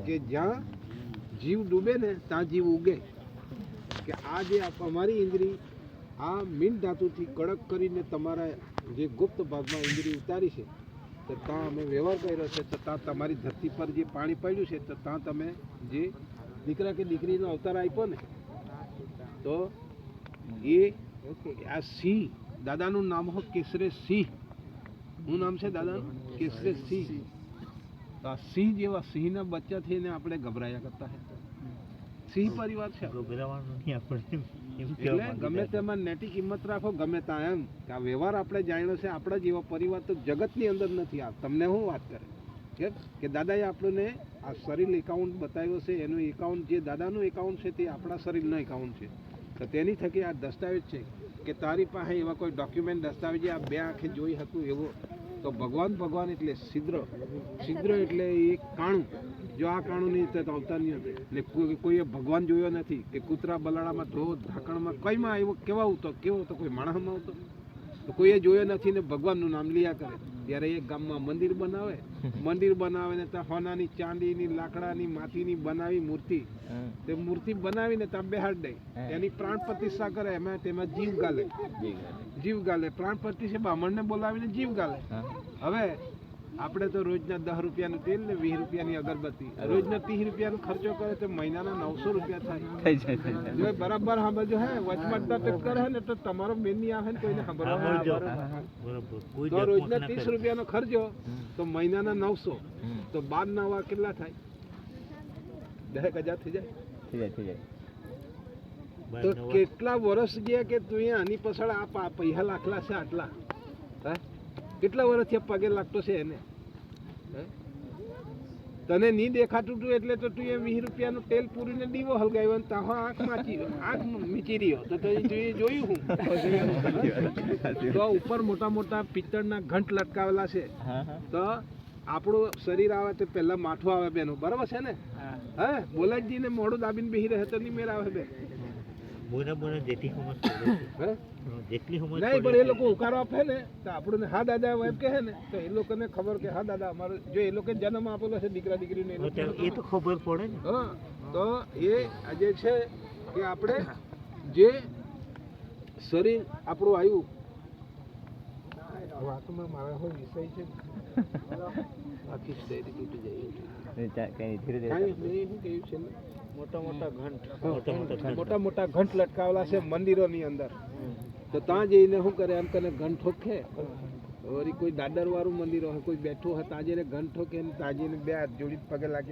કે જ્યાં જીવ ડૂબે ને ત્યાં જીવ ઉગે. કે આ જે અમારી ઇન્દ્રી આ મીન ધાતુથી કડક કરીને તમારા જે ગુપ્ત ભાગમાં ઇન્દ્રી ઉતારી છે, તો ત્યાં અમે વ્યવહાર કર્યો છે, તો ત્યાં તમારી ધરતી પર જે પાણી પડ્યું છે, તો ત્યાં તમે જે દીકરા કે દીકરીનો અવતાર આપ્યો ને, તો એ આ સિંહ દાદાનું નામ હો કેસરે સિંહ. શું નામ છે દાદાનું? કેસરે સિંહ. તો આ સિંહ જેવા સિંહના બચ્ચા થઈને આપણે ગભરાયા કરતા હે. સિંહ પરિવાર છે એટલે ગમે તેમાં નેટી કિંમત રાખો, ગમે ત્યાં એમ કે આ વ્યવહાર આપણે જાણ્યો છે. આપણા જેવા પરિવાર તો જગતની અંદર નથી. આ તમને શું વાત કરે કે દાદાએ આપણને આ શરીર એકાઉન્ટ બતાવ્યો છે. એનું એકાઉન્ટ જે દાદાનું એકાઉન્ટ છે તે આપણા શરીરનું એકાઉન્ટ છે. તો તેની થકી આ દસ્તાવેજ છે કે તારી પાસે એવા કોઈ ડોક્યુમેન્ટ દસ્તાવેજ આ બે આંખે જોઈ હતું એવો. તો ભગવાન એટલે છિદ્ર એટલે એ કાણું. જો આ કાણું નહીં તો અવતાર નહીં હતો. ને કોઈએ ભગવાન જોયો નથી કે કૂતરા બલાડામાં ધોધ ઢાંકણમાં કઈમાં એવો કેવો તો કોઈ માણસમાં આવતો તો કોઈએ જોયો નથી. ને ભગવાનનું નામ લિયા કરે. ત્યારે એક ગામમાં મંદિર બનાવે ને ત્યાં સોનાની ચાંદીની લાકડાની માટીની બનાવી મૂર્તિ, તે મૂર્તિ બનાવીને ત્યાં બેહાડ દે. એની પ્રાણ પ્રતિષ્ઠા કરે. તેમાં જીવ ગાલે પ્રાણ પ્રતિષ્ઠા બ્રાહ્મણને બોલાવીને જીવ ગાલે. હવે આપણે તો રોજના 10 રૂપિયાનું તેલ ને 20 રૂપિયાની અગરબત્તી, રોજના 30 રૂપિયાનો ખર્ચો કરે તો મહિનાના 900 રૂપિયા થાય. જો બરાબર સાંભળજો હે, વચમાં ટક્કર હે ને તો તમારો મેન નહીં આવે ને કોઈને સાંભળવા. તો રોજના 30 રૂપિયાનો ખર્ચો તો મહિનાના 900, તો 12 નવા કેટલા થાય? 10,000 થઈ જાય. તો કેટલા વર્ષ ગયા કે તું આની પાછળ આ પૈસા લાખલા છે આટલા? કેટલા વર્ષથી પગે લાગતો છે એને? તને નહીં દેખાતું તું એટલે તો તું એ 20 રૂપિયાનું તેલ પૂરીને દીવો હલગાવ્યો ને તાહો આંખ મીચી રહ્યો તો જોયું હું. તો ઉપર મોટા મોટા પિત્તળના ઘંટ લટકાવેલા છે. તો આપણું શરીર આવે તો પહેલા માથું આવે બેનો, બરાબર છે ને? હે બોલાજી ને મોડું દાબીને બેહી રહે તો નહીં મેર આવે બે. નહીં પણ એ લોકો ઉકારો આપે ને તો આપણને હા દાદા એમ કહે ને તો એ લોકોને ખબર કે હા દાદા અમારો જો એ લોકો જન્મ આપેલો છે દીકરા દીકરીને એ તો ખબર પડે ને. હા તો એ જે છે કે આપણે જે શરીર આપણું આવ્યું વાતમાં મારા હોય વિષય છે આખી શરીર તૂટી જાય. મોટા મોટા ઘંટ લટકાવેલા છે મંદિરોની અંદર. તો ત્યાં જઈને શું કરે એમ કને ઘંટ ઠોકે. વળી કોઈ દાદર વાળું મંદિર હોય, કોઈ બેઠું હોય ત્યાં જઈને ઘંટ ઠોકે, ત્યાં જઈને બે હાથ જોડી પગે લાગે.